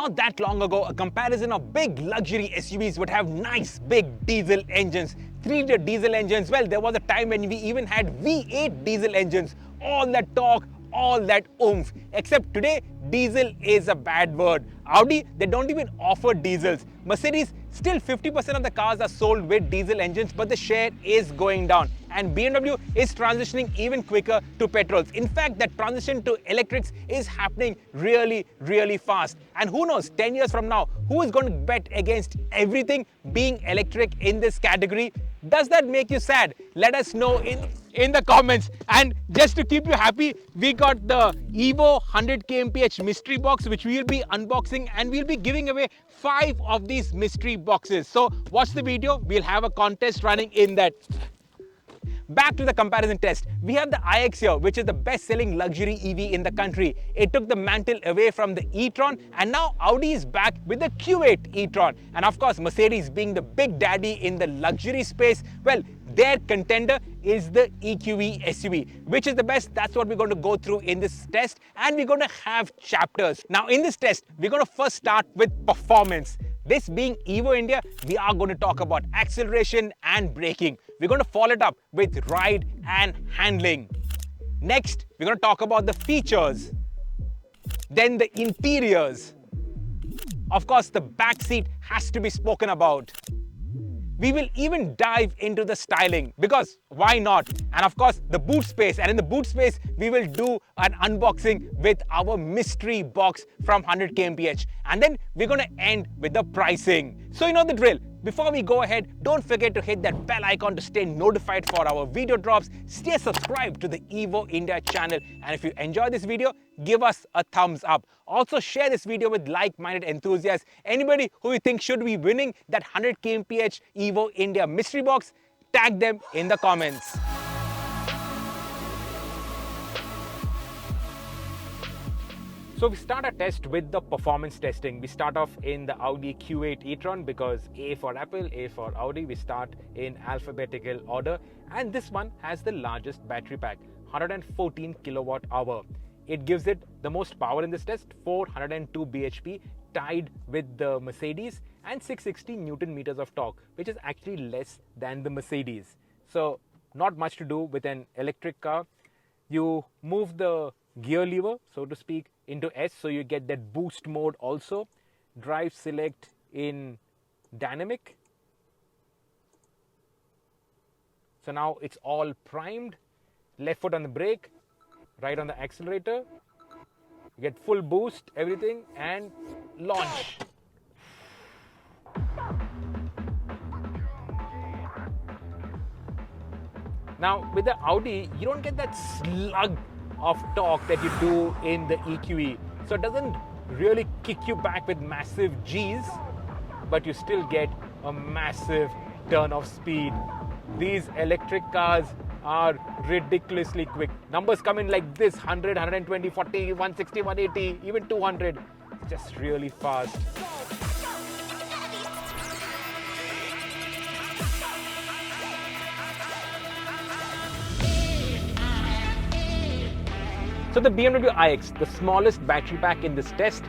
Not that long ago, a comparison of big luxury SUVs would have nice big diesel engines. 3-liter diesel engines. Well, there was a time when we even had V8 diesel engines. All that torque, all that oomph. Except today, diesel is a bad word. Audi, they don't even offer diesels. Mercedes, still 50% of the cars are sold with diesel engines, but the share is going down. And BMW is transitioning even quicker to petrols. In fact, that transition to electrics is happening really, really fast. And who knows, 10 years from now, who is going to bet against everything being electric in this category? Does that make you sad? Let us know in the comments. And just to keep you happy, we got the Evo 100 kmph mystery box, which we'll be unboxing, and we'll be giving away 5 of these mystery boxes. So watch the video. We'll have a contest running in that. Back to the comparison test. We have the iX here, which is the best-selling luxury EV in the country. It took the mantle away from the e-tron, and now Audi is back with the Q8 e-tron. And of course, Mercedes being the big daddy in the luxury space, well, their contender is the EQE SUV. Which is the best? That's what we're going to go through in this test, and we're going to have chapters. Now, in this test, we're going to first start with performance. This being Evo India, we are going to talk about acceleration and braking. We're going to follow it up with ride and handling. Next, we're going to talk about the features. Then the interiors. Of course, the back seat has to be spoken about. We will even dive into the styling, because why not? And of course, the boot space. And in the boot space, we will do an unboxing with our mystery box from 100 kmph. And then we're going to end with the pricing. So you know the drill. Before we go ahead, don't forget to hit that bell icon to stay notified for our video drops. Stay subscribed to the Evo India channel. And if you enjoy this video, give us a thumbs up. Also share this video with like-minded enthusiasts. Anybody who you think should be winning that 100 kmph Evo India mystery box, tag them in the comments. So we start our test with the performance testing. We start off in the Audi Q8 e-tron, because A for Apple, A for Audi. We start in alphabetical order. And this one has the largest battery pack, 114 kilowatt hour. It gives it the most power in this test, 402 bhp, tied with the Mercedes, and 660 Newton meters of torque, which is actually less than the Mercedes. So not much to do with an electric car. You move the gear lever, so to speak, into S, so you get that boost mode also. Drive select in dynamic. So now it's all primed. Left foot on the brake, right on the accelerator. You get full boost, everything, and launch. Now with the Audi, you don't get that slug of torque that you do in the EQE. So it doesn't really kick you back with massive G's, but you still get a massive turn of speed. These electric cars are ridiculously quick. Numbers come in like this: 100, 120, 40, 160, 180, even 200. It's just really fast. So the BMW iX, the smallest battery pack in this test,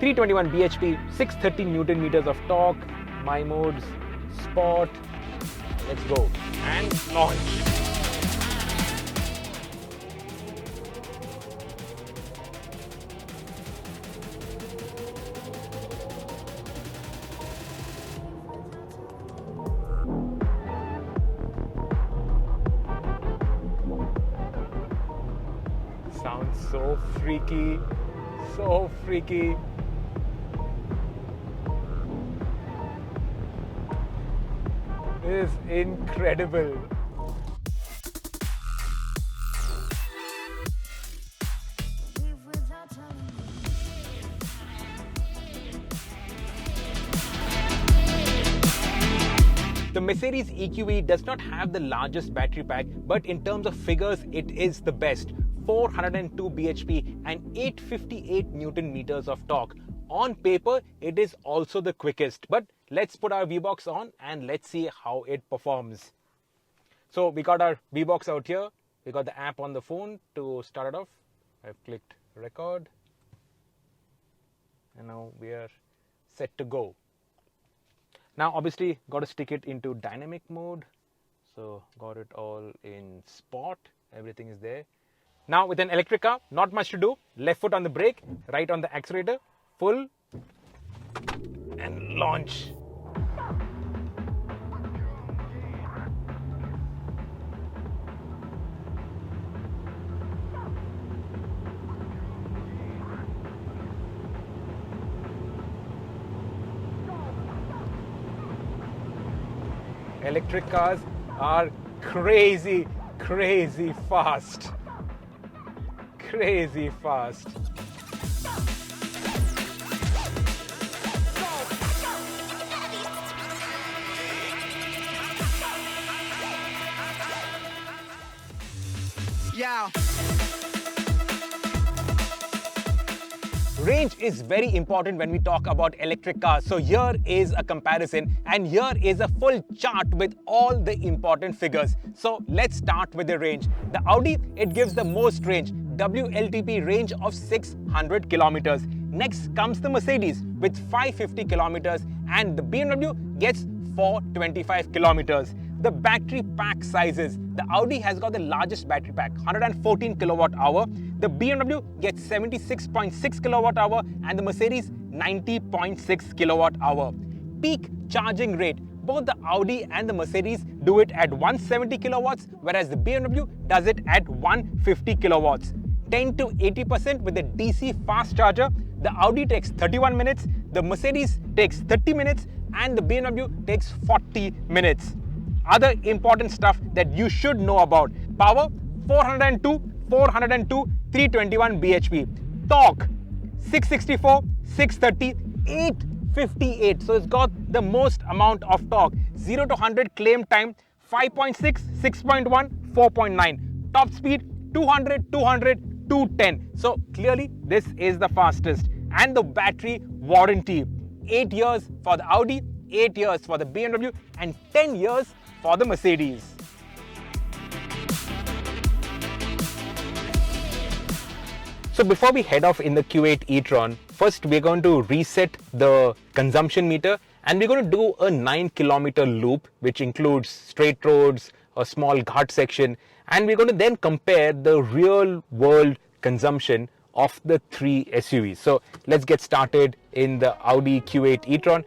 321 bhp, 630 Newton meters of torque, my modes, sport. Let's go and launch. Sounds so freaky, so freaky. It is incredible. The Mercedes EQE does not have the largest battery pack, but in terms of figures, it is the best. 402 bhp and 858 Newton meters of torque. On paper, it is also the quickest, but let's put our V-Box on and let's see how it performs. So we got our V-Box out here. We got the app on the phone to start it off. I've clicked record and now we are set to go. Now obviously got to stick it into dynamic mode, so got it all in sport, everything is there. Now with an electric car, not much to do. Left foot on the brake, right on the accelerator, full, and launch. Electric cars are crazy fast. Crazy fast. Yeah. Range is very important when we talk about electric cars. So here is a comparison, and here is a full chart with all the important figures. So let's start with the range. The Audi, it gives the most range, WLTP range of 600 kilometers. Next comes the Mercedes with 550 kilometers, and the BMW gets 425 kilometers. The battery pack sizes. The Audi has got the largest battery pack, 114 kilowatt hour. The BMW gets 76.6 kilowatt hour, and the Mercedes 90.6 kilowatt hour. Peak charging rate. Both the Audi and the Mercedes do it at 170 kilowatts, whereas the BMW does it at 150 kilowatts. 10 to 80% with the DC fast charger. The Audi takes 31 minutes, the Mercedes takes 30 minutes, and the BMW takes 40 minutes. Other important stuff that you should know about. Power, 402, 321 bhp. Torque, 664, 630, 858. So it's got the most amount of torque. 0 to 100 claim time, 5.6, 6.1, 4.9. Top speed, 200, 210. So clearly this is the fastest. And the battery warranty, 8 years for the Audi, 8 years for the BMW, and 10 years for the Mercedes. So before we head off in the Q8 e-tron, first we're going to reset the consumption meter, and we're going to do a 9-kilometer loop, which includes straight roads, a small ghat section, and we're going to then compare the real world consumption of the three SUVs. So let's get started in the Audi Q8 e-tron.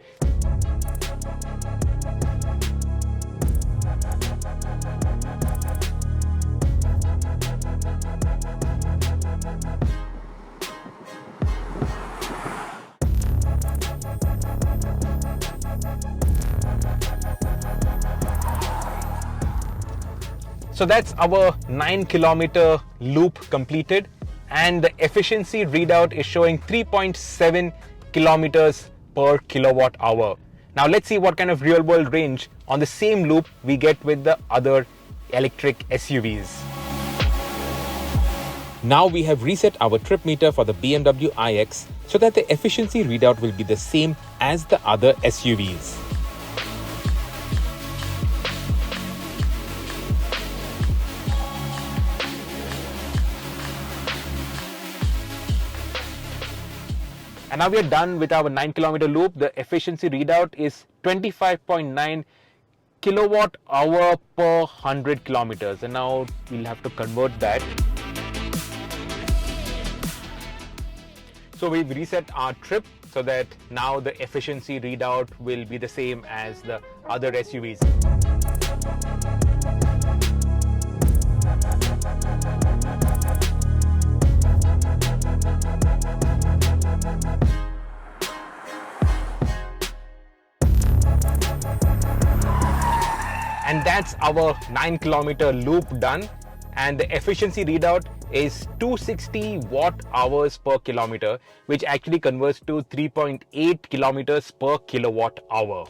So that's our 9-kilometer loop completed, and the efficiency readout is showing 3.7 kilometers per kilowatt hour. Now let's see what kind of real world range on the same loop we get with the other electric SUVs. Now we have reset our trip meter for the BMW iX so that the efficiency readout will be the same as the other SUVs. And now we are done with our 9-kilometer loop. The efficiency readout is 25.9 kilowatt hour per 100 kilometers. And now we'll have to convert that. So we've reset our trip so that now the efficiency readout will be the same as the other SUVs. And that's our 9-kilometer loop done, and the efficiency readout is 260 watt hours per kilometer, which actually converts to 3.8 kilometers per kilowatt hour.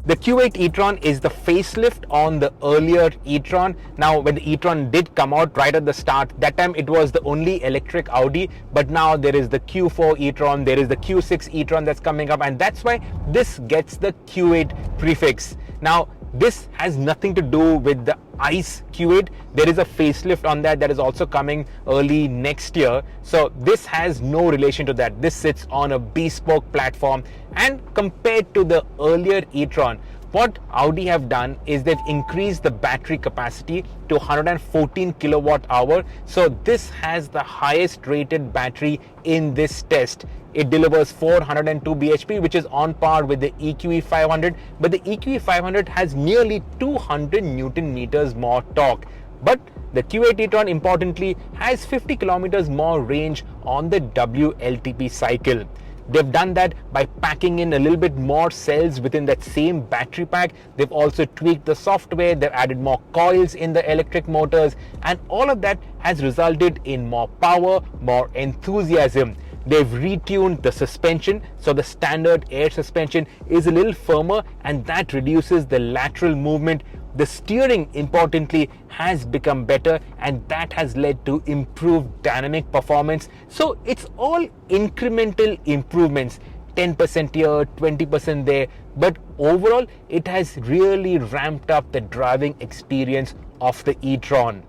The Q8 e-tron is the facelift on the earlier e-tron. Now, when the e-tron did come out right at the start, that time it was the only electric Audi, but now there is the Q4 e-tron, there is the Q6 e-tron that's coming up, and that's why this gets the Q8 prefix. Now, this has nothing to do with the ICE Q8. There is a facelift on that is also coming early next year. So this has no relation to that. This sits on a bespoke platform, and compared to the earlier e-tron, what Audi have done is they've increased the battery capacity to 114 kilowatt hour. So this has the highest rated battery in this test. It delivers 402 bhp, which is on par with the EQE 500, but the EQE 500 has nearly 200 Newton meters more torque. But the Q8 e-tron importantly has 50 kilometers more range on the WLTP cycle. They've done that by packing in a little bit more cells within that same battery pack. They've also tweaked the software, they've added more coils in the electric motors, and all of that has resulted in more power, more enthusiasm. They've retuned the suspension, so the standard air suspension is a little firmer, and that reduces the lateral movement. The steering, importantly, has become better, and that has led to improved dynamic performance. So it's all incremental improvements, 10% here, 20% there, but overall it has really ramped up the driving experience of the e-tron.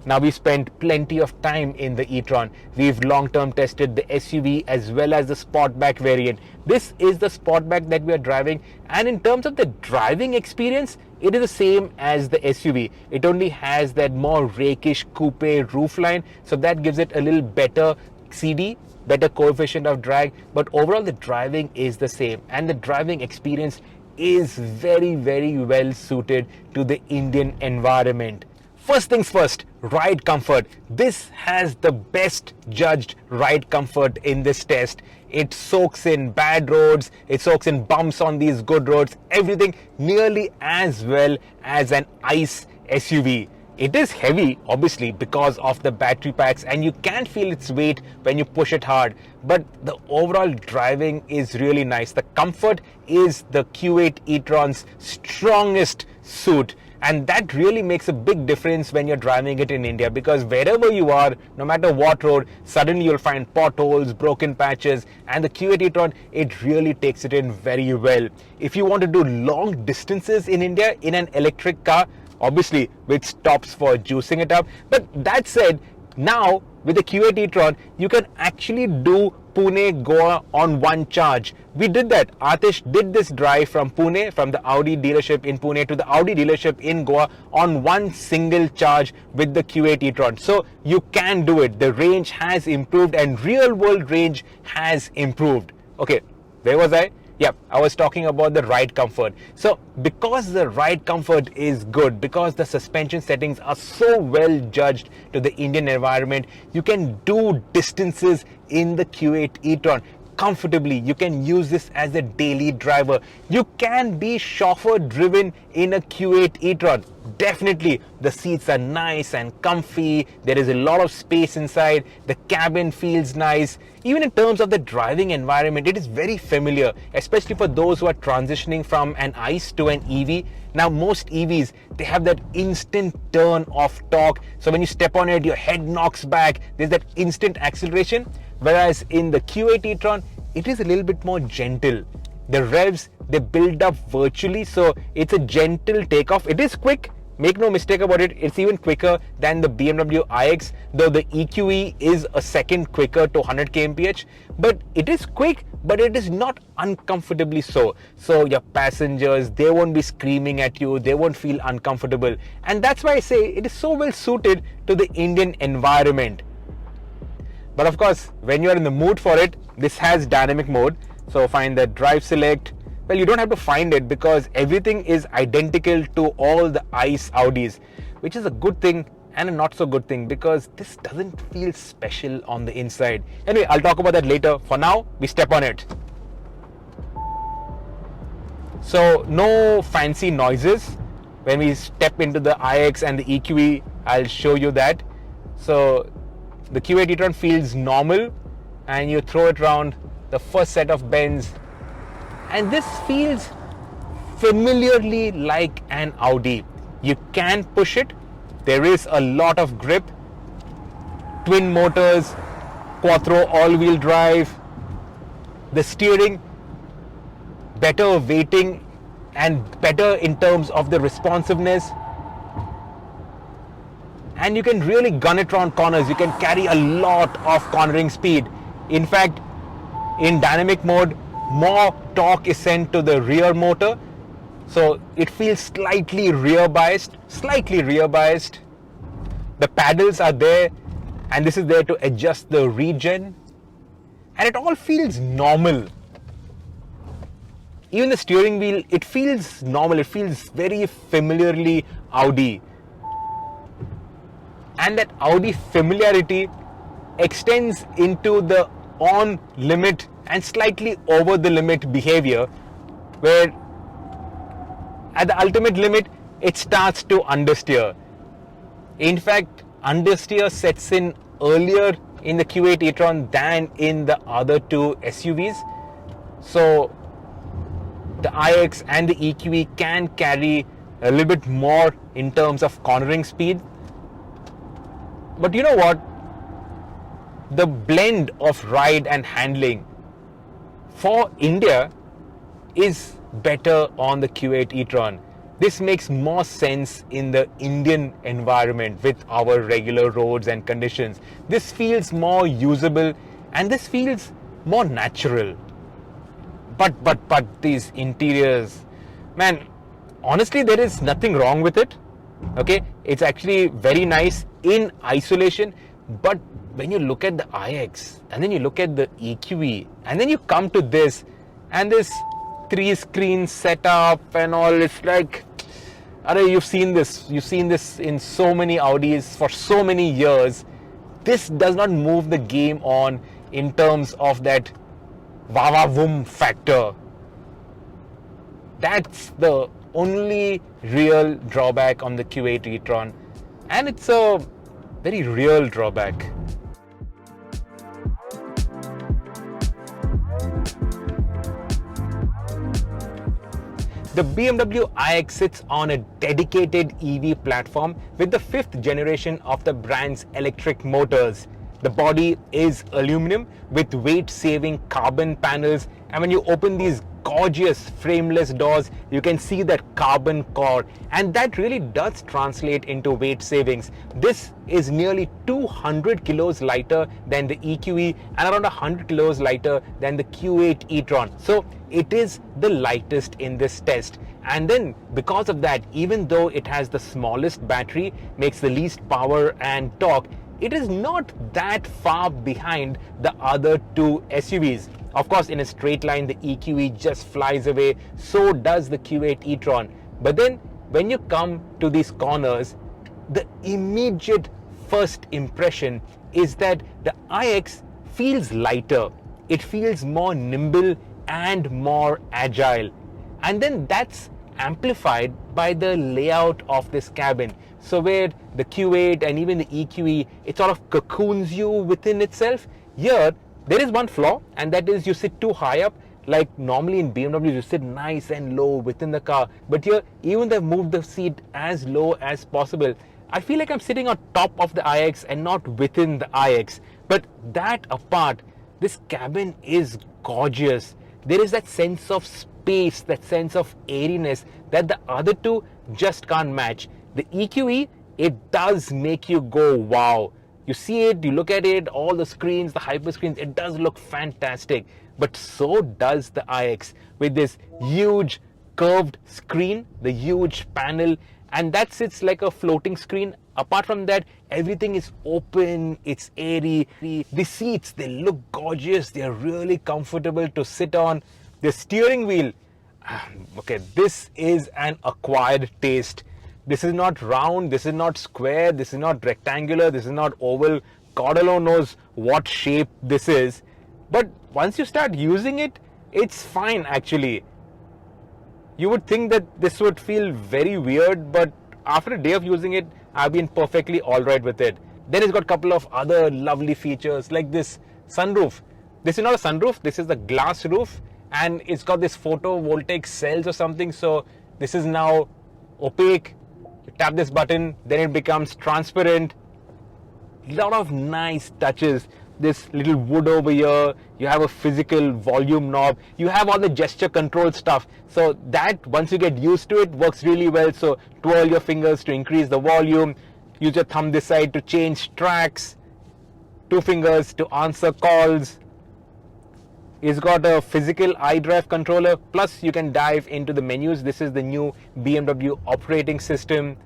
Now, we spent plenty of time in the e-tron. We've long-term tested the SUV as well as the Sportback variant. This is the Sportback that we are driving, and in terms of the driving experience, it is the same as the SUV. It only has that more rakish coupe roofline, so that gives it a little better CD, better coefficient of drag, but overall the driving is the same, and the driving experience is very, very well suited to the Indian environment. First things first, ride comfort. This has the best judged ride comfort in this test. It soaks in bad roads, it soaks in bumps on these good roads, everything nearly as well as an ICE SUV. It is heavy, obviously, because of the battery packs, and you can feel its weight when you push it hard, but the overall driving is really nice. The comfort is the Q8 e-tron's strongest suit. And that really makes a big difference when you're driving it in India, because wherever you are, no matter what road, suddenly you'll find potholes, broken patches, and the Q8 e-tron, it really takes it in very well. If you want to do long distances in India in an electric car, obviously with stops for juicing it up, but that said, now with the Q8 e-tron, you can actually do Pune, Goa on one charge. We did that. Atish did this drive from Pune, from the Audi dealership in Pune to the Audi dealership in Goa on one single charge with the Q8 e-tron. So you can do it. The range has improved, and real world range has improved. Okay, where was I? Yeah, I was talking about the ride comfort. So because the ride comfort is good, because the suspension settings are so well judged to the Indian environment, you can do distances in the Q8 e-tron comfortably. You can use this as a daily driver. You can be chauffeur driven in a Q8 e-tron. Definitely, the seats are nice and comfy. There is a lot of space inside. The cabin feels nice. Even in terms of the driving environment, it is very familiar, especially for those who are transitioning from an ICE to an EV. Now, most EVs, they have that instant turn of torque. So when you step on it, your head knocks back. There's that instant acceleration. Whereas in the Q8 e-tron, it is a little bit more gentle. The revs, they build up virtually, so it's a gentle takeoff. It is quick. Make no mistake about it, it's even quicker than the BMW iX, though the EQE is a second quicker to 100 kmph. But it is quick, but it is not uncomfortably so. So your passengers, they won't be screaming at you, they won't feel uncomfortable. And that's why I say it is so well suited to the Indian environment. But of course, when you are in the mood for it, this has dynamic mode. So find the drive select. Well, you don't have to find it because everything is identical to all the ICE Audis, which is a good thing and a not so good thing because this doesn't feel special on the inside. Anyway, I'll talk about that later. For now, we step on it. So no fancy noises. When we step into the iX and the EQE, I'll show you that. So the Q8 e-tron feels normal, and you throw it around the first set of bends, and this feels familiarly like an Audi. You can push it. There is a lot of grip. Twin motors, quattro all-wheel drive. The steering, better weighting and better in terms of the responsiveness. and you can really gun it around corners. You can carry a lot of cornering speed. In fact, in dynamic mode, more torque is sent to the rear motor, so it feels slightly rear biased. The paddles are there, and this is there to adjust the regen, and it all feels normal. Even the steering wheel, it feels normal. It feels very familiarly Audi. And that Audi familiarity extends into the on limit and slightly over the limit behavior, where at the ultimate limit it starts to understeer. In fact, understeer sets in earlier in the Q8 e-tron than in the other two SUVs. So the iX and the EQE can carry a little bit more in terms of cornering speed. But you know what? The blend of ride and handling for India is better on the Q8 e-tron. This makes more sense in the Indian environment with our regular roads and conditions. This feels more usable and this feels more natural. But these interiors, man, honestly, there is nothing wrong with it. Okay, it's actually very nice in isolation, but when you look at the iX and then you look at the EQE and then you come to this and this 3-screen setup and all, it's like, you've seen this in so many Audis for so many years. This does not move the game on in terms of that wow factor. That's the only real drawback on the Q8 e-tron, and it's a very real drawback. The BMW iX sits on a dedicated EV platform with the 5th generation of the brand's electric motors. The body is aluminum with weight-saving carbon panels, and when you open these gorgeous frameless doors, you can see that carbon core, and that really does translate into weight savings. This is nearly 200 kilos lighter than the EQE and around 100 kilos lighter than the Q8 e-tron. So it is the lightest in this test. And then because of that, even though it has the smallest battery, makes the least power and torque, it is not that far behind the other two SUVs. Of course, in a straight line, the EQE just flies away. So does the Q8 e-tron. But then when you come to these corners, the immediate first impression is that the iX feels lighter. It feels more nimble and more agile. And then that's amplified by the layout of this cabin. So where the Q8 and even the EQE, it sort of cocoons you within itself. Here, there is one flaw, and that is you sit too high up. Like normally in BMW, you sit nice and low within the car. But here, even they've moved the seat as low as possible. I feel like I'm sitting on top of the iX and not within the iX. But that apart, this cabin is gorgeous. There is that sense of space, that sense of airiness that the other two just can't match. The EQE, it does make you go wow. You see it, you look at it, all the screens, the hyper screens, it does look fantastic. But so does the iX with this huge curved screen, the huge panel, and that sits like a floating screen. Apart from that, everything is open, it's airy. The seats, they look gorgeous, they're really comfortable to sit on. The steering wheel, okay, this is an acquired taste. This is not round, this is not square, this is not rectangular, this is not oval. God alone knows what shape this is. But once you start using it, it's fine actually. You would think that this would feel very weird, but after a day of using it, I've been perfectly alright with it. Then it's got a couple of other lovely features like this sunroof. This is not a sunroof, this is the glass roof, and it's got this photovoltaic cells or something. So this is now opaque. You tap this button, then it becomes transparent. Lot of nice touches. This little wood over here, you have a physical volume knob, you have all the gesture control stuff. So that, once you get used to it, works really well. So twirl your fingers to increase the volume. use your thumb this side to change tracks, 2 fingers to answer calls. It's got a physical iDrive controller, plus you can dive into the menus. This is the new BMW operating system.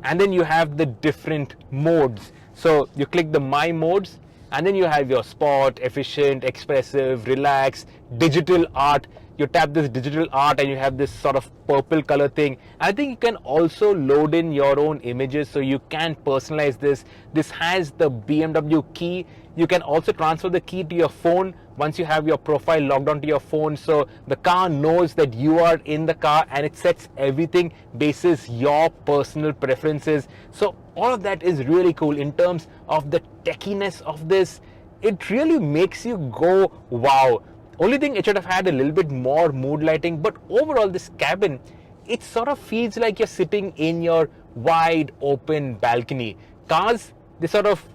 And then you have the different modes. So you click the My modes, and then you have your Sport, Efficient, Expressive, Relax, Digital Art. You tap this digital art and you have this sort of purple color thing. I think you can also load in your own images, so you can personalize this. This has the BMW key. You can also transfer the key to your phone once you have your profile logged onto your phone, so the car knows that you are in the car, and it sets everything basis your personal preferences. So all of that is really cool. In terms of the techiness of this, it really makes you go wow. Only thing, it should have had a little bit more mood lighting, but overall this cabin, it sort of feels like you're sitting in your wide open balcony. Cars, they sort of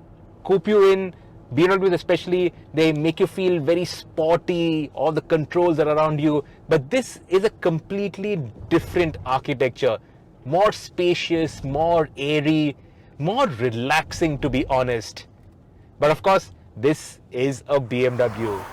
coop you in. BMWs especially, they make you feel very sporty, all the controls are around you, but this is a completely different architecture. More spacious, more airy, more relaxing, to be honest. But of course, this is a BMW.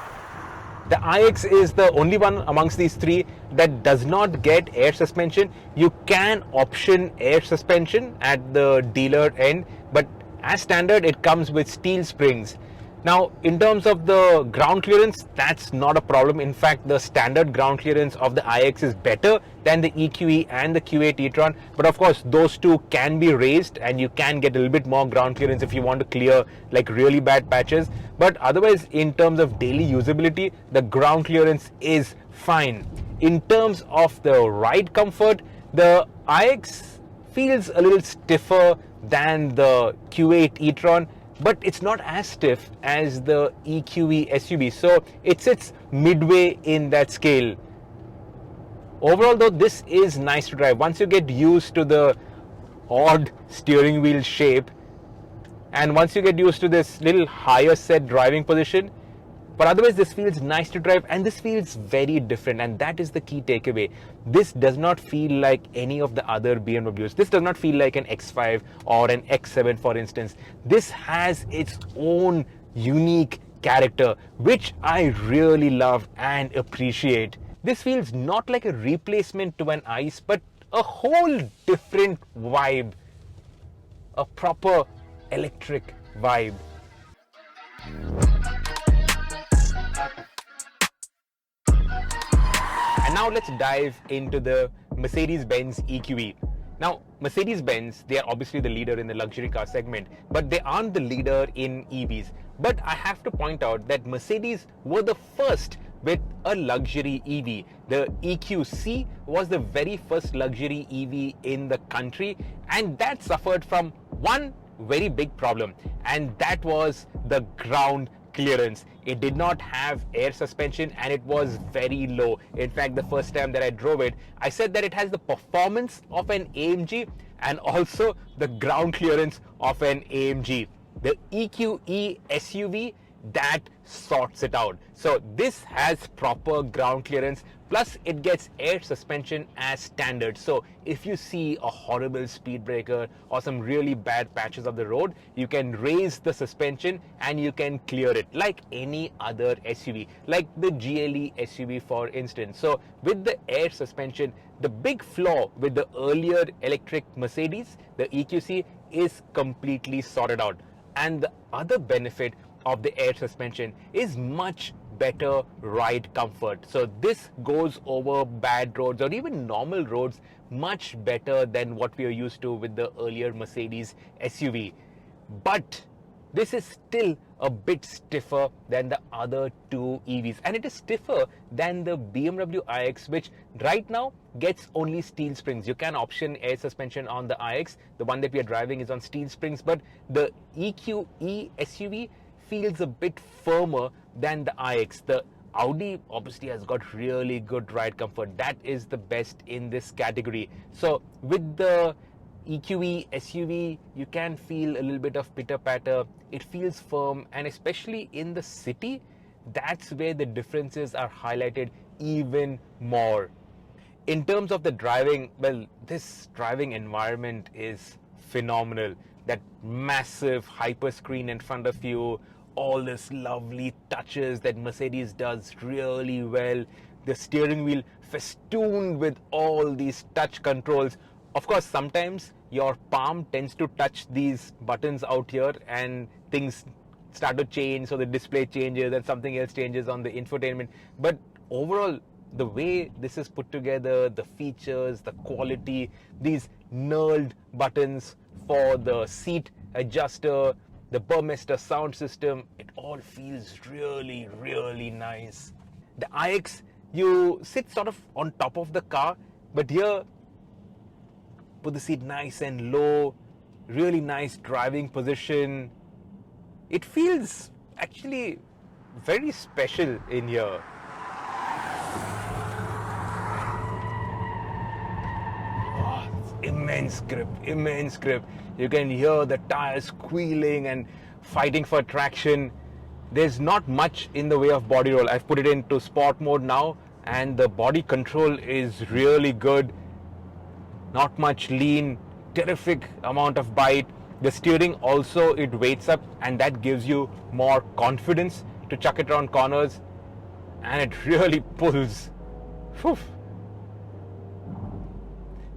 The iX is the only one amongst these three that does not get air suspension. You can option air suspension at the dealer end, but as standard, it comes with steel springs. Now, in terms of the ground clearance, that's not a problem. In fact, the standard ground clearance of the iX is better than the EQE and the Q8 e-tron. But of course, those two can be raised, and you can get a little bit more ground clearance if you want to clear like really bad patches. But otherwise, in terms of daily usability, the ground clearance is fine. In terms of the ride comfort, the iX feels a little stiffer than the Q8 e-tron, but it's not as stiff as the EQE SUV, so it sits midway in that scale. Overall though, this is nice to drive. Once you get used to the odd steering wheel shape, and once you get used to this little higher set driving position, but otherwise this feels nice to drive, and this feels very different, and that is the key takeaway. This does not feel like any of the other BMWs. This does not feel like an X5 or an X7, for instance. This has its own unique character, which I really love and appreciate. This feels not like a replacement to an ICE, but a whole different vibe. A proper electric vibe. And now let's dive into the Mercedes-Benz EQE. Now, Mercedes-Benz, they are obviously the leader in the luxury car segment, but they aren't the leader in EVs. But I have to point out that Mercedes were the first with a luxury EV. The EQC was the very first luxury EV in the country, and that suffered from one very big problem, and that was the ground clearance. It did not have air suspension, and it was very low. In fact, the first time that I drove it, I said that it has the performance of an AMG and also the ground clearance of an AMG. The EQE SUV, that sorts it out. So this has proper ground clearance, plus it gets air suspension as standard. So if you see a horrible speed breaker or some really bad patches of the road, you can raise the suspension and you can clear it like any other SUV, like the GLE SUV, for instance. So with the air suspension, the big flaw with the earlier electric Mercedes, the EQC, is completely sorted out. And the other benefit of the air suspension is much better ride comfort. So this goes over bad roads or even normal roads much better than what we are used to with the earlier Mercedes SUV. But this is still a bit stiffer than the other two EVs, and it is stiffer than the BMW iX, which right now gets only steel springs. You can option air suspension on the iX. The one that we are driving is on steel springs, but the EQE SUV feels a bit firmer than the iX. The Audi obviously has got really good ride comfort. That is the best in this category. So with the EQE SUV, you can feel a little bit of pitter-patter. It feels firm, and especially in the city, that's where the differences are highlighted even more. In terms of the driving, well, this driving environment is phenomenal. that massive hyper screen in front of you, all this lovely touches that Mercedes does really well, the steering wheel festooned with all these touch controls. Of course, sometimes your palm tends to touch these buttons out here and things start to change, so the display changes and something else changes on the infotainment. But overall, the way this is put together, the features, the quality, these knurled buttons for the seat adjuster, the Burmester sound system, it all feels really, really nice. The iX, you sit sort of on top of the car, but here, put the seat nice and low, really nice driving position. It feels actually very special in here. Oh, immense grip, immense grip. You can hear the tires squealing and fighting for traction. There's not much in the way of body roll. I've put it into sport mode now, and the body control is really good. Not much lean, terrific amount of bite. The steering also, it weights up, and that gives you more confidence to chuck it around corners, and it really pulls. Whew.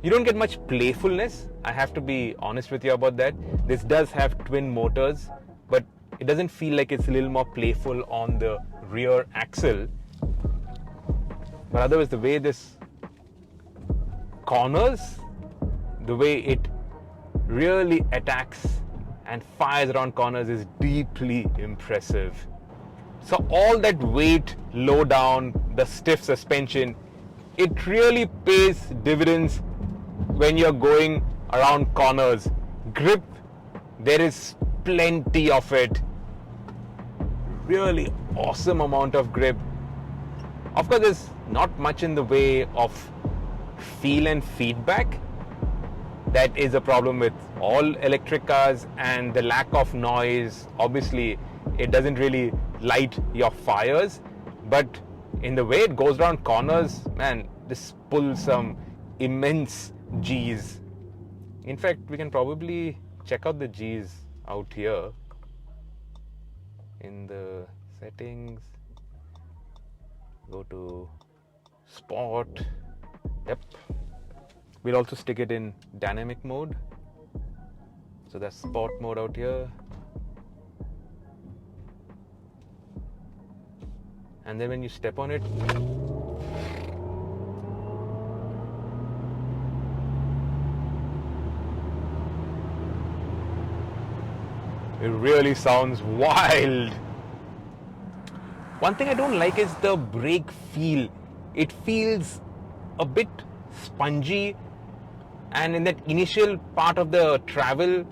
You don't get much playfulness, I have to be honest with you about that. This does have twin motors, but it doesn't feel like it's a little more playful on the rear axle. But otherwise, the way this corners, the way it really attacks and fires around corners is deeply impressive. So all that weight, low down, the stiff suspension, it really pays dividends when you're going around corners. Grip, there is plenty of it. Really awesome amount of grip. Of course, there's not much in the way of feel and feedback. That is a problem with all electric cars, and the lack of noise. Obviously, it doesn't really light your fires, but in the way it goes around corners, man, this pulls some immense G's. In fact, we can probably check out the G's out here in the settings. Go to sport. Yep. We'll also stick it in dynamic mode. So that's sport mode out here. And then when you step on it, it really sounds wild. One thing I don't like is the brake feel. It feels a bit spongy, and in that initial part of the travel,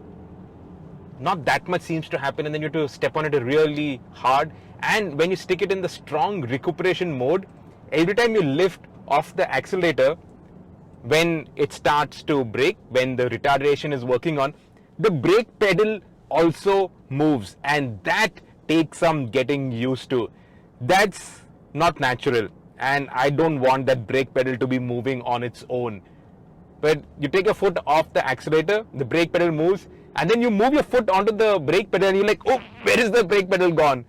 not that much seems to happen, and then you have to step on it really hard. And when you stick it in the strong recuperation mode, every time you lift off the accelerator, when it starts to brake, when the retardation is working on, the brake pedal also moves, and that takes some getting used to. That's not natural, and I don't want that brake pedal to be moving on its own. But you take a foot off the accelerator, the brake pedal moves, and then you move your foot onto the brake pedal and you're like, oh, where is the brake pedal gone?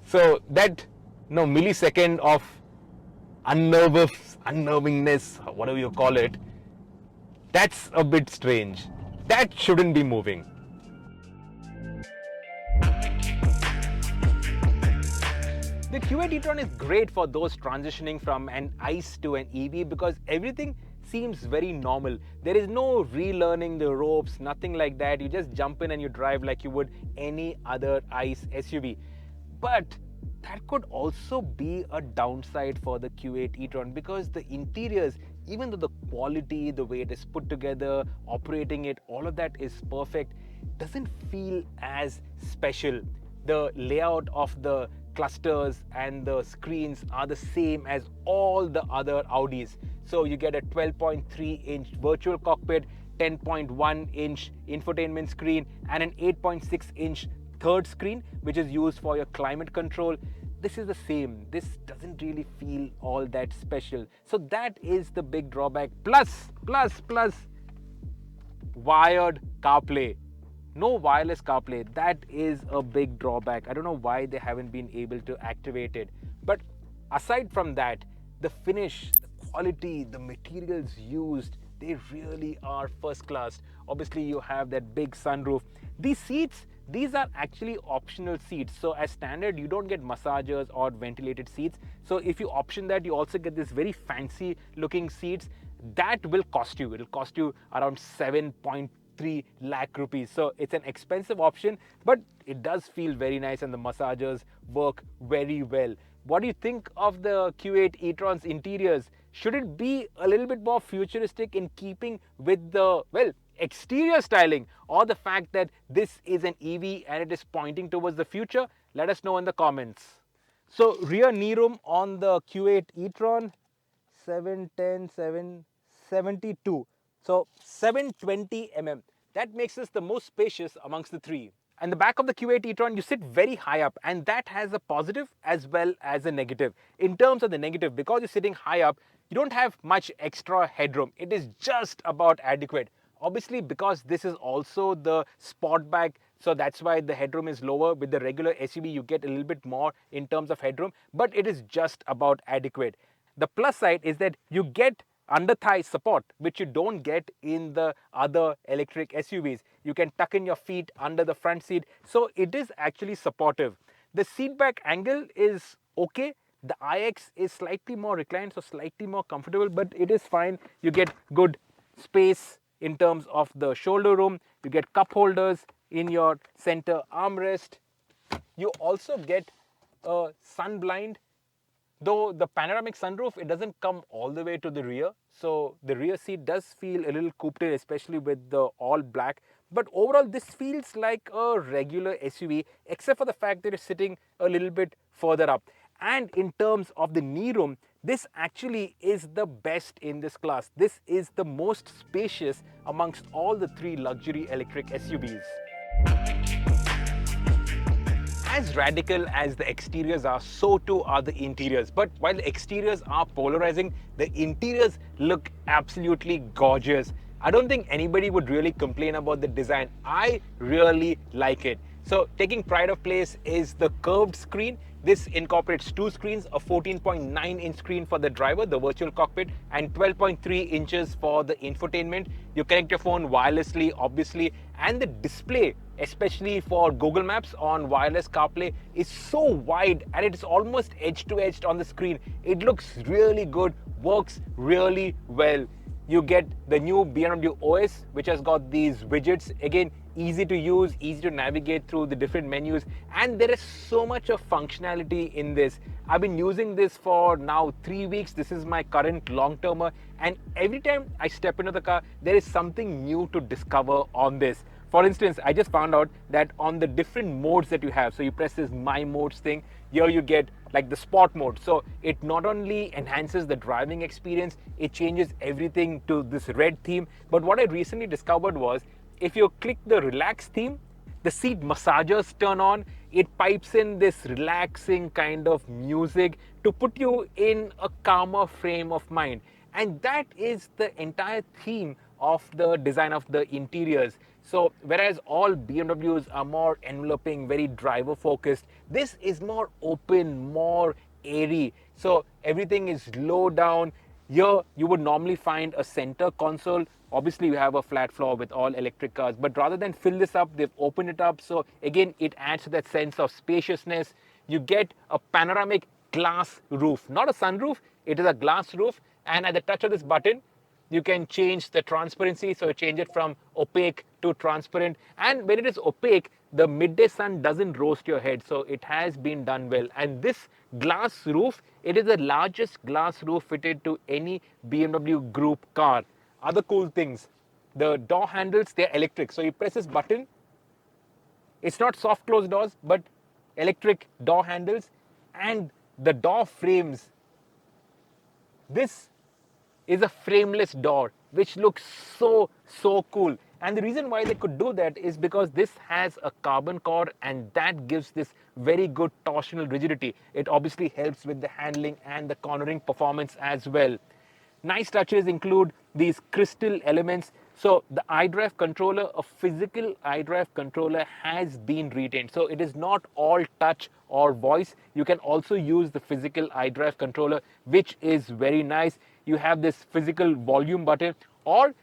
So that millisecond of unnervingness, whatever you call it, that's a bit strange. That shouldn't be moving. The Q8 e-tron is great for those transitioning from an ICE to an EV because everything seems very normal. There is no relearning the ropes, nothing like that. You just jump in and you drive like you would any other ICE SUV. But that could also be a downside for the Q8 e-tron because the interiors, even though the quality, the way it is put together, operating it, all of that is perfect, doesn't feel as special. The layout of the clusters and the screens are the same as all the other Audis. So you get a 12.3-inch virtual cockpit, 10.1-inch infotainment screen, and an 8.6-inch third screen, which is used for your climate control. This is the same. This doesn't really feel all that special. So that is the big drawback. Plus, wired CarPlay. no wireless CarPlay. That is a big drawback. I don't know why they haven't been able to activate it. But aside from that, the finish, the quality, the materials used, they really are first class. Obviously, you have that big sunroof. These seats, these are actually optional seats. So as standard, you don't get massagers or ventilated seats. So if you option that, you also get this very fancy looking seats. That will cost you. It'll cost you around 7.3 lakh rupees. So it's an expensive option, but it does feel very nice and the massagers work very well. What do you think of the Q8 e-tron's interiors? Should it be a little bit more futuristic in keeping with the, well, exterior styling, or the fact that this is an EV and it is pointing towards the future? Let us know in the comments. So rear knee room on the Q8 e-tron, 710, 772. So 720 mm. That makes this the most spacious amongst the three. And the back of the Q8 e-tron, you sit very high up, and that has a positive as well as a negative. In terms of the negative, because you're sitting high up, you don't have much extra headroom. It is just about adequate. Obviously, because this is also the Sportback, so that's why the headroom is lower. With the regular SUV, you get a little bit more in terms of headroom, but it is just about adequate. The plus side is that you get under thigh support, which you don't get in the other electric SUVs. You can tuck in your feet under the front seat, so it is actually supportive. The seat back angle is okay. The IX is slightly more reclined, so slightly more comfortable, but it is fine. You get good space in terms of the shoulder room. You get cup holders in your center armrest. You also get a sun blind. Though the panoramic sunroof, it doesn't come all the way to the rear. So the rear seat does feel a little cooped in, especially with the all black. But overall, this feels like a regular SUV, except for the fact that it's sitting a little bit further up. And in terms of the knee room, this actually is the best in this class. This is the most spacious amongst all the three luxury electric SUVs. As radical as the exteriors are, so too are the interiors. But while the exteriors are polarizing, the interiors look absolutely gorgeous. I don't think anybody would really complain about the design. I really like it. So taking pride of place is the curved screen. This incorporates two screens, a 14.9-inch screen for the driver, the virtual cockpit, and 12.3 inches for the infotainment. You connect your phone wirelessly, obviously, and the display, especially for Google Maps on wireless CarPlay, is so wide and it is almost edge to edge on the screen. It looks really good, works really well. You get the new BMW OS, which has got these widgets. Again, easy to use, easy to navigate through the different menus, and there is so much of functionality in this. I've been using this for now 3 weeks. This is my current long-termer, and every time I step into the car, there is something new to discover on this. For instance, I just found out that on the different modes that you have, so you press this My Modes thing, here you get like the sport mode. So it not only enhances the driving experience, it changes everything to this red theme. But what I recently discovered was, if you click the relax theme, the seat massagers turn on. It pipes in this relaxing kind of music to put you in a calmer frame of mind. And that is the entire theme of the design of the interiors. So whereas all BMWs are more enveloping, very driver focused, this is more open, more airy. So everything is low down. Here you would normally find a center console. Obviously you have a flat floor with all electric cars, but rather than fill this up, they've opened it up. So again, it adds to that sense of spaciousness. You get a panoramic glass roof, not a sunroof, it is a glass roof. And at the touch of this button, you can change the transparency. So you change it from opaque to transparent. And when it is opaque, the midday sun doesn't roast your head. So it has been done well. And this glass roof, it is the largest glass roof fitted to any BMW group car. Other cool things, the door handles, they're electric. So you press this button, it's not soft closed doors, but electric door handles. And the door frames, this is a frameless door, which looks so cool. And the reason why they could do that is because this has a carbon core, and that gives this very good torsional rigidity. It obviously helps with the handling and the cornering performance as well. Nice touches include these crystal elements. So the iDrive controller, a physical iDrive controller, has been retained. So it is not all touch or voice. You can also use the physical iDrive controller, which is very nice. You have this physical volume button or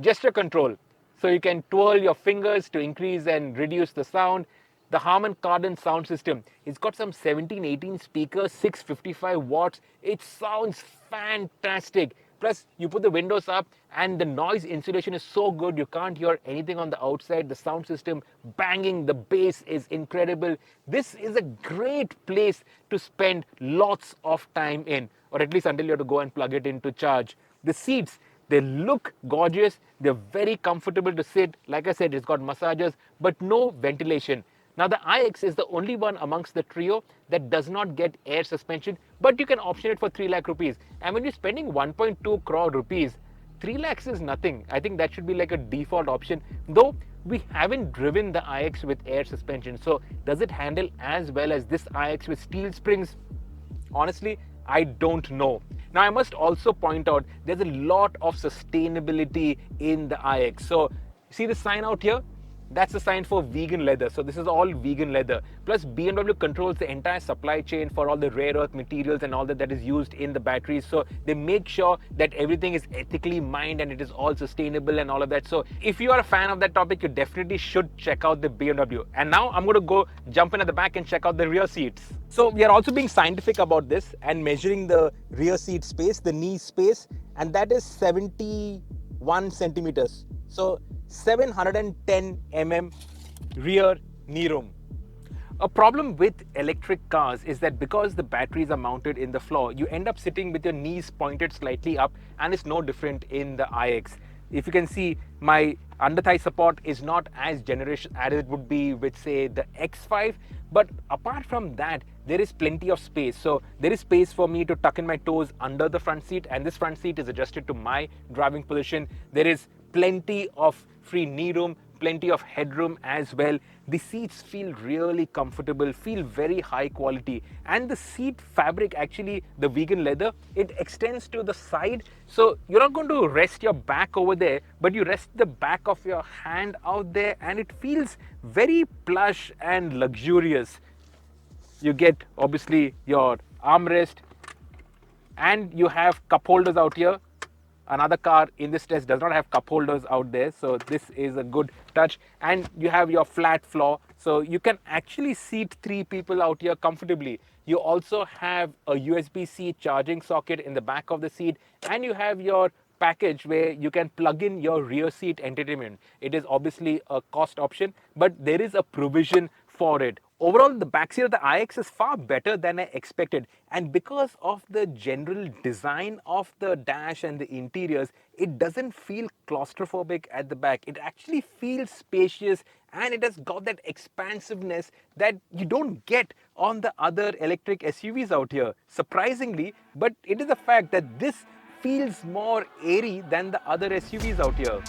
gesture control. So you can twirl your fingers to increase and reduce the sound. The Harman Kardon sound system, it's got some 17-18 speakers, 655 watts. It sounds fantastic. Plus, you put the windows up and the noise insulation is so good, you can't hear anything on the outside. The sound system banging, the bass is incredible. This is a great place to spend lots of time in, or at least until you have to go and plug it in to charge. The seats, they look gorgeous. They're very comfortable to sit. Like I said, it's got massagers, but no ventilation. Now the iX is the only one amongst the trio that does not get air suspension, but you can option it for 3 lakh rupees. And when you're spending 1.2 crore rupees, 3 lakhs is nothing. I think that should be like a default option, though we haven't driven the iX with air suspension. So does it handle as well as this iX with steel springs? Honestly, I don't know. Now I must also point out there's a lot of sustainability in the iX. So see the sign out here? That's the sign for vegan leather. So this is all vegan leather. Plus BMW controls the entire supply chain for all the rare earth materials and all that is used in the batteries. So they make sure that everything is ethically mined and it is all sustainable and all of that. So if you are a fan of that topic, you definitely should check out the BMW. And now I'm going to go jump in at the back and check out the rear seats. So we are also being scientific about this and measuring the rear seat space, the knee space, and that is 71 centimeters. So 710 mm rear knee room. A problem with electric cars is that because the batteries are mounted in the floor, you end up sitting with your knees pointed slightly up, and it's no different in the iX. If you can see, my under thigh support is not as generous as it would be with, say, the X5, but apart from that, there is plenty of space. So there is space for me to tuck in my toes under the front seat, and this front seat is adjusted to my driving position. There is plenty of free knee room, plenty of headroom as well. The seats feel really comfortable, feel very high quality, and the seat fabric, actually the vegan leather, it extends to the side. So you're not going to rest your back over there, but you rest the back of your hand out there, and it feels very plush and luxurious. You get obviously your armrest, and you have cup holders out here. Another car in this test does not have cup holders out there, so this is a good touch. And you have your flat floor, so you can actually seat 3 people out here comfortably. You also have a USB-C charging socket in the back of the seat, and you have your package where you can plug in your rear seat entertainment. It is obviously a cost option, but there is a provision for it. Overall, the backseat of the iX is far better than I expected, and because of the general design of the dash and the interiors, it doesn't feel claustrophobic at the back. It actually feels spacious, and it has got that expansiveness that you don't get on the other electric SUVs out here, surprisingly, but it is a fact that this feels more airy than the other SUVs out here.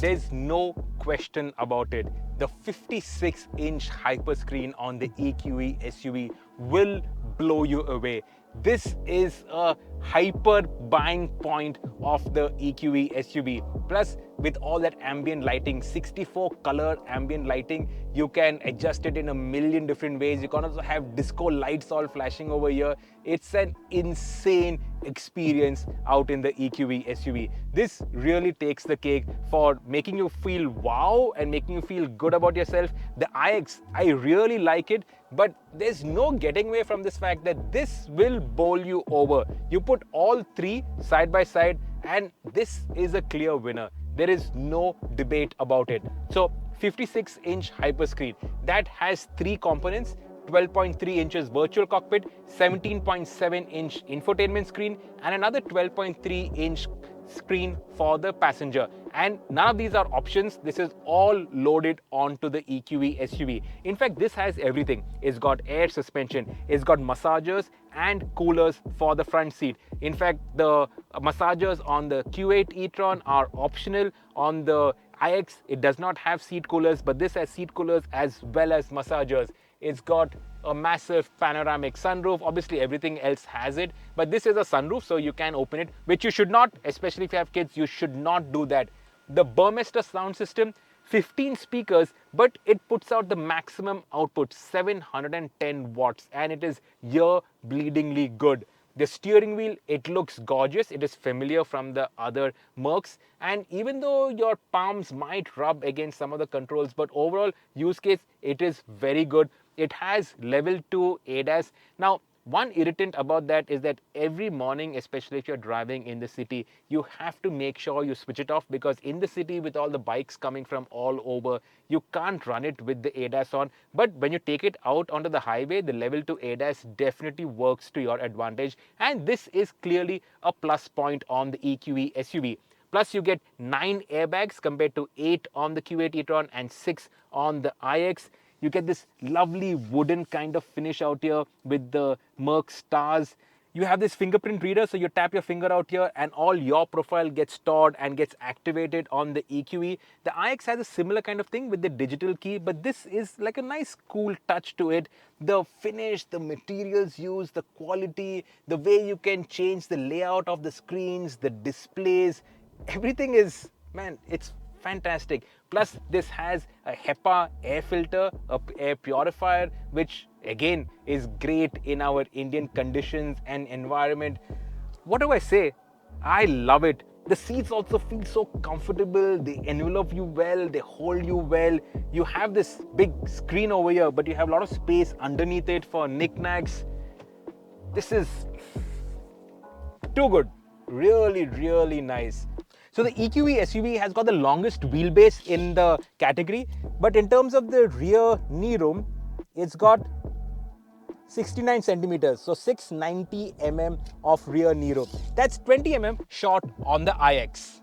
There's no question about it. The 56-inch hyperscreen on the EQE SUV will blow you away. This is a hyper buying point of the EQE SUV. Plus, with all that ambient lighting, 64 color ambient lighting, you can adjust it in a million different ways. You can also have disco lights all flashing over here. It's an insane experience out in the EQE SUV. This really takes the cake for making you feel wow and making you feel good about yourself. The iX, I really like it, but there's no getting away from this fact that this will bowl you over. You put all 3 side by side, and this is a clear winner. There is no debate about it. So 56-inch hyperscreen that has 3 components: 12.3 inches virtual cockpit, 17.7-inch infotainment screen, and another 12.3-inch screen for the passenger. And none of these are options. This is all loaded onto the EQE SUV. In fact, this has everything. It's got air suspension, it's got massagers and coolers for the front seat. In fact, the massagers on the Q8 e-tron are optional. On the iX, it does not have seat coolers, but this has seat coolers as well as massagers. It's got a massive panoramic sunroof. Obviously, everything else has it, but this is a sunroof, so you can open it, which you should not, especially if you have kids, you should not do that. The Burmester sound system, 15 speakers, but it puts out the maximum output, 710 watts, and it is ear-bleedingly good. The steering wheel, it looks gorgeous. It is familiar from the other Mercs. And even though your palms might rub against some of the controls, but overall use case, it is very good. It has level 2 ADAS. Now, one irritant about that is that every morning, especially if you're driving in the city, you have to make sure you switch it off, because in the city with all the bikes coming from all over, you can't run it with the ADAS on. But when you take it out onto the highway, the level 2 ADAS definitely works to your advantage. And this is clearly a plus point on the EQE SUV. Plus, you get 9 airbags compared to 8 on the Q8 e-tron and 6 on the iX. You get this lovely wooden kind of finish out here with the Merc stars. You have this fingerprint reader, so you tap your finger out here and all your profile gets stored and gets activated on the EQE. The iX has a similar kind of thing with the digital key, but this is like a nice cool touch to it. The finish, the materials used, the quality, the way you can change the layout of the screens, the displays, everything is, man, it's fantastic. Plus, this has a HEPA air filter, a air purifier, which again is great in our Indian conditions and environment. What do I say? I love it. The seats also feel so comfortable. They envelop you well. They hold you well. You have this big screen over here, but you have a lot of space underneath it for knickknacks. This is too good. Really, really nice. So the EQE SUV has got the longest wheelbase in the category, but in terms of the rear knee room, it's got 69 centimeters, so 690 mm of rear knee room. That's 20 mm short on the iX.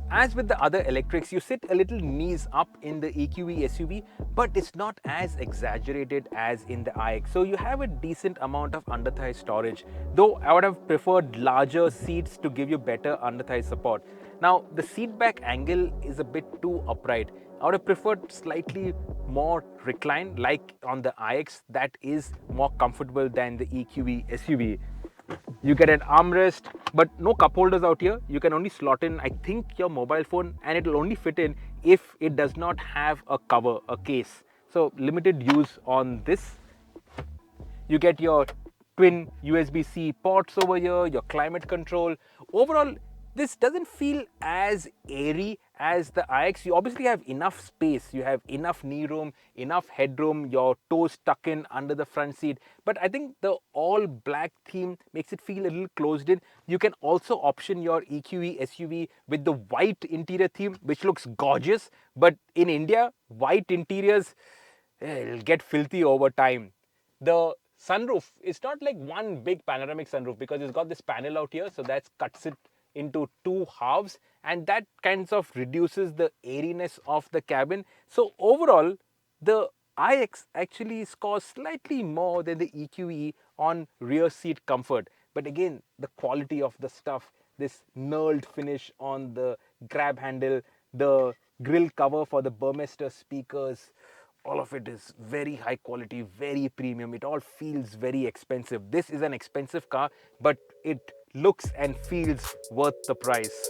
As with the other electrics, you sit a little knees up in the EQE SUV, but it's not as exaggerated as in the iX. So you have a decent amount of under-thigh storage, though I would have preferred larger seats to give you better under-thigh support. Now, the seat back angle is a bit too upright. I would have preferred slightly more recline, like on the iX. That is more comfortable than the EQE SUV. You get an armrest, but no cup holders out here. You can only slot in, I think, your mobile phone, and it will only fit in if it does not have a cover, a case. So limited use on this. You get your twin USB-C ports over here, your climate control. Overall, this doesn't feel as airy as the iX. You obviously have enough space. You have enough knee room, enough headroom, your toes tuck in under the front seat. But I think the all black theme makes it feel a little closed in. You can also option your EQE SUV with the white interior theme, which looks gorgeous. But in India, white interiors, it'll get filthy over time. The sunroof is not like one big panoramic sunroof, because it's got this panel out here, so that cuts it into two halves, and that kind of reduces the airiness of the cabin. So overall, the iX actually scores slightly more than the EQE on rear seat comfort. But again, the quality of the stuff, this knurled finish on the grab handle, the grille cover for the Burmester speakers, all of it is very high quality, very premium. It all feels very expensive. This is an expensive car, but it looks and feels worth the price.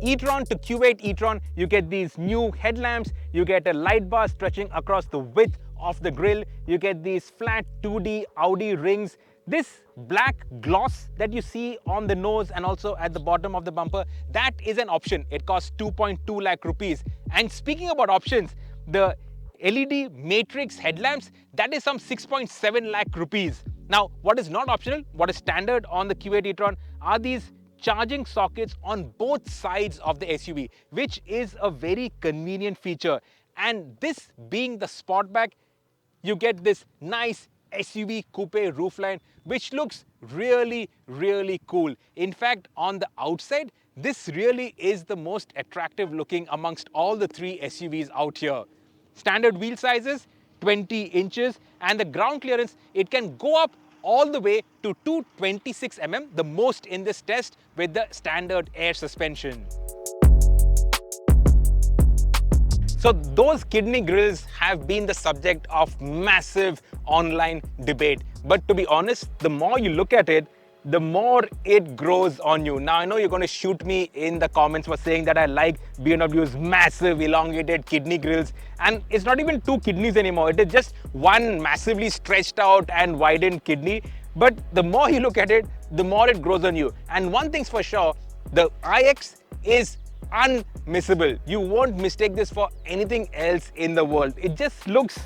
e-tron to Q8 e-tron, you get these new headlamps, you get a light bar stretching across the width of the grille, you get these flat 2D Audi rings. This black gloss that you see on the nose and also at the bottom of the bumper, that is an option. It costs 2.2 lakh rupees. And speaking about options, the LED matrix headlamps, that is some 6.7 lakh rupees. Now, what is not optional, what is standard on the Q8 e-tron are these charging sockets on both sides of the SUV, which is a very convenient feature. And this being the Sportback, you get this nice SUV coupe roofline, which looks really, really cool. In fact, on the outside, this really is the most attractive looking amongst all the three SUVs out here. Standard wheel sizes, 20 inches, and the ground clearance, it can go up all the way to 226 mm, the most in this test with the standard air suspension. So those kidney grills have been the subject of massive online debate. But to be honest, the more you look at it, the more it grows on you. Now, I know you're going to shoot me in the comments for saying that I like BMW's massive elongated kidney grills. And it's not even two kidneys anymore. It is just one massively stretched out and widened kidney. But the more you look at it, the more it grows on you. And one thing's for sure, the iX is unmissable. You won't mistake this for anything else in the world. It just looks,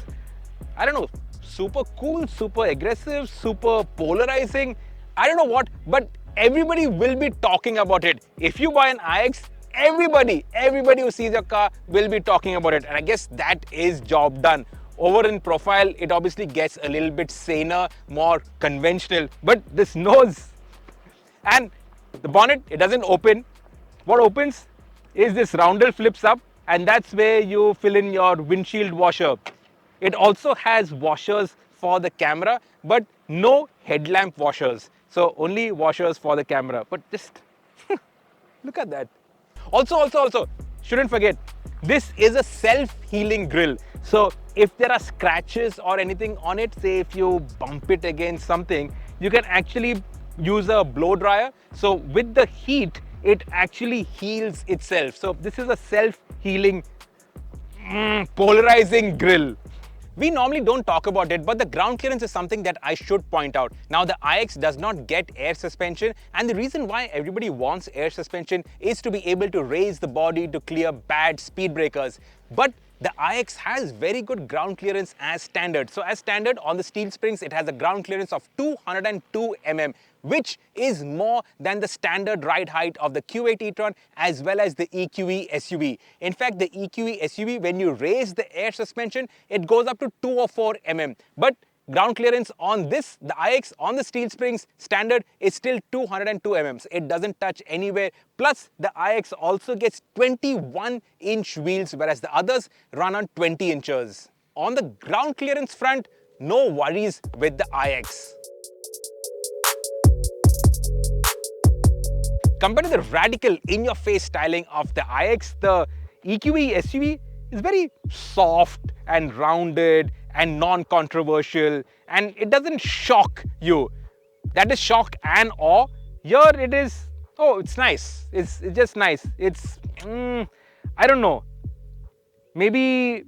I don't know, super cool, super aggressive, super polarizing. I don't know what, but everybody will be talking about it. If you buy an iX, everybody who sees your car will be talking about it. And I guess that is job done. Over in profile, it obviously gets a little bit saner, more conventional, but this nose and the bonnet, it doesn't open. What opens is this roundel flips up, and that's where you fill in your windshield washer. It also has washers for the camera, but no headlamp washers. So only washers for the camera. But just look at that. Also, shouldn't forget, this is a self-healing grill. So if there are scratches or anything on it, say if you bump it against something, you can actually use a blow dryer. So with the heat, it actually heals itself. So this is a self-healing, polarizing grill. We normally don't talk about it, but the ground clearance is something that I should point out. Now, the iX does not get air suspension, and the reason why everybody wants air suspension is to be able to raise the body to clear bad speed breakers. But the iX has very good ground clearance as standard. So as standard on the steel springs, it has a ground clearance of 202 mm, which is more than the standard ride height of the Q8 e-tron as well as the EQE SUV. In fact, the EQE SUV, when you raise the air suspension, it goes up to 204 mm. But ground clearance on this, the iX on the steel springs standard is still 202 mm. So it doesn't touch anywhere. Plus, the iX also gets 21-inch wheels, whereas the others run on 20 inches. On the ground clearance front, no worries with the iX. Compared to the radical in-your-face styling of the iX, the EQE SUV is very soft and rounded and non-controversial, and it doesn't shock you. That is shock and awe. Here it is, oh, it's nice. It's just nice. It's, I don't know. Maybe,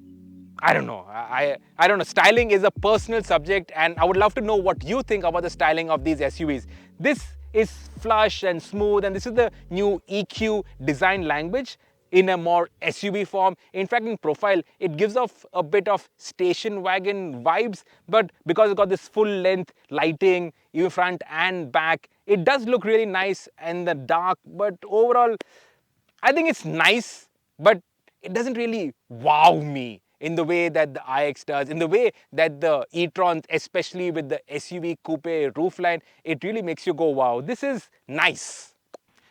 I don't know. I don't know. Styling is a personal subject, and I would love to know what you think about the styling of these SUVs. This is flush and smooth, and this is the new EQ design language in a more SUV form. In fact, in profile, it gives off a bit of station wagon vibes, but because it's got this full length lighting, even front and back, it does look really nice in the dark. But overall, I think it's nice, but it doesn't really wow me in the way that the iX does, in the way that the e-tron, especially with the SUV coupe roofline, it really makes you go, wow, this is nice.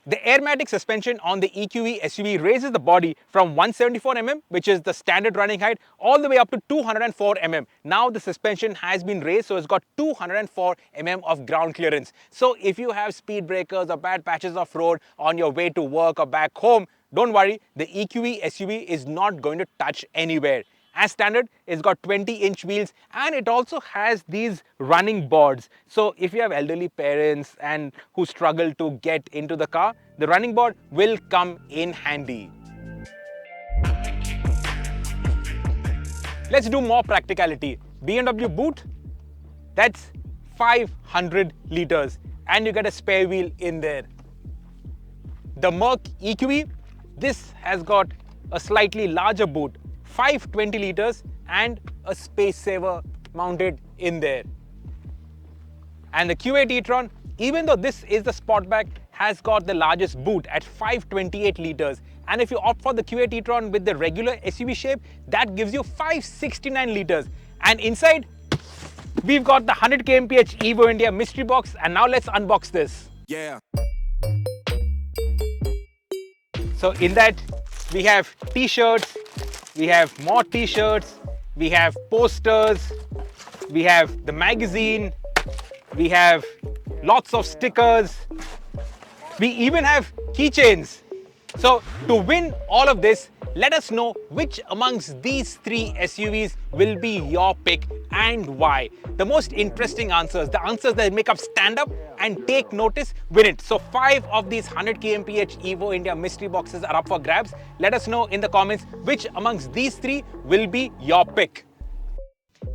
The Airmatic suspension on the EQE SUV raises the body from 174 mm, which is the standard running height, all the way up to 204 mm. Now the suspension has been raised, so it's got 204 mm of ground clearance. So if you have speed breakers or bad patches of road on your way to work or back home, don't worry, the EQE SUV is not going to touch anywhere. As standard, it's got 20-inch wheels, and it also has these running boards. So if you have elderly parents and who struggle to get into the car, the running board will come in handy. Let's do more practicality. BMW boot, that's 500 liters, and you get a spare wheel in there. The Merc EQE, this has got a slightly larger boot, 520 liters, and a space saver mounted in there. And the Q8 e-tron, even though this is the Sportback, has got the largest boot at 528 liters. And if you opt for the Q8 e-tron with the regular SUV shape, that gives you 569 liters. And inside, we've got the 100 kmph Evo India mystery box. And now let's unbox this. Yeah. So in that, we have t-shirts, we have more t-shirts, we have posters, we have the magazine, we have lots of stickers, we even have keychains. So to win all of this, Let us know which amongst these three SUVs will be your pick and why. The most interesting answers, the answers that make up stand up and take notice, win it. So 5 of these 100 kmph Evo India mystery boxes are up for grabs. Let us know in the comments which amongst these three will be your pick.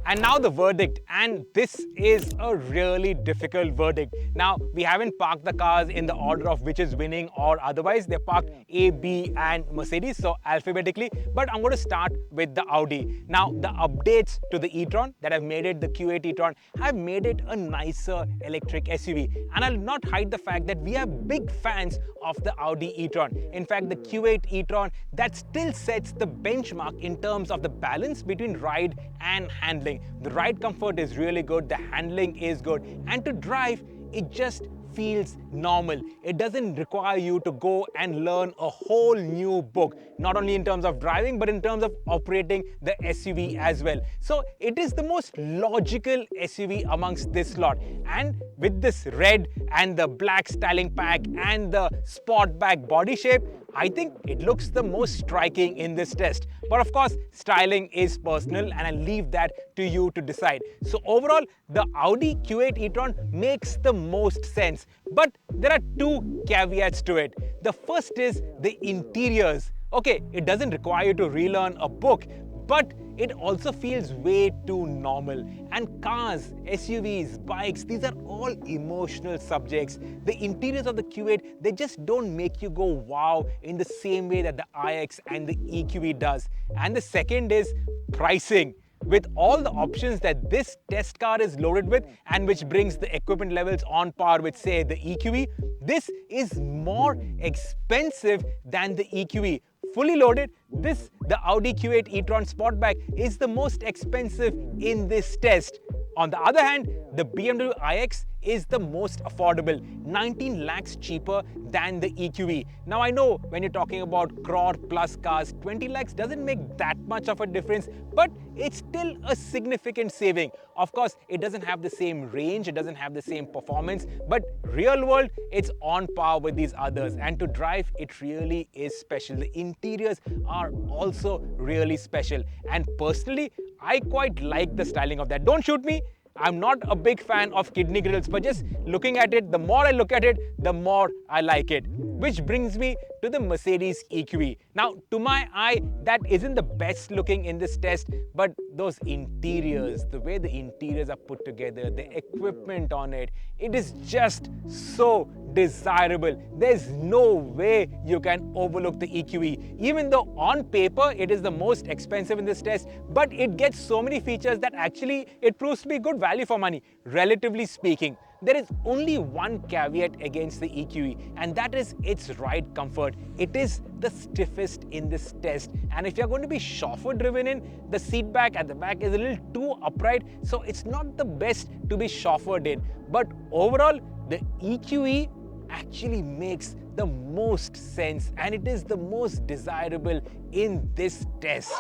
And now the verdict, and this is a really difficult verdict. Now, we haven't parked the cars in the order of which is winning or otherwise. They're parked A, B and Mercedes, so alphabetically. But I'm going to start with the Audi. Now, the updates to the e-tron that have made it the Q8 e-tron have made it a nicer electric SUV. And I'll not hide the fact that we are big fans of the Audi e-tron. In fact, the Q8 e-tron, that still sets the benchmark in terms of the balance between ride and handling. The ride comfort is really good, the handling is good, and to drive, it just feels normal. It doesn't require you to go and learn a whole new book, not only in terms of driving, but in terms of operating the SUV as well. So it is the most logical SUV amongst this lot. And with this red and the black styling pack and the Sportback body shape, I think it looks the most striking in this test. But of course, styling is personal and I'll leave that to you to decide. So overall, the Audi Q8 e-tron makes the most sense. But there are 2 caveats to it. The first is the interiors. Okay, it doesn't require you to relearn a book, but it also feels way too normal. And cars, SUVs, bikes, these are all emotional subjects. The interiors of the Q8, they just don't make you go wow in the same way that the iX and the EQE does. And the second is pricing. With all the options that this test car is loaded with and which brings the equipment levels on par with, say, the EQE, this is more expensive than the EQE. Fully loaded, the Audi Q8 e-tron Sportback is the most expensive in this test. On the other hand, the BMW iX is the most affordable, 19 lakhs cheaper than the EQE. Now I know when you're talking about crore plus cars, 20 lakhs doesn't make that much of a difference, but it's still a significant saving. Of course, it doesn't have the same range, it doesn't have the same performance, but real world, it's on par with these others. And to drive, it really is special. The interiors are also really special. And personally, I quite like the styling of that. Don't shoot me. I'm not a big fan of kidney grills, but just looking at it, the more I look at it, the more I like it. Which brings me to the Mercedes EQE. Now, to my eye, that isn't the best looking in this test, but those interiors, the way the interiors are put together, the equipment on it, it is just so desirable. There's no way you can overlook the EQE. Even though on paper, it is the most expensive in this test, but it gets so many features that actually it proves to be good value for money, relatively speaking. There is only one caveat against the EQE, and that is its ride comfort. It is the stiffest in this test, and if you're going to be chauffeur driven in, the seat back at the back is a little too upright, so it's not the best to be chauffeured in. But overall, the EQE actually makes the most sense, and it is the most desirable in this test.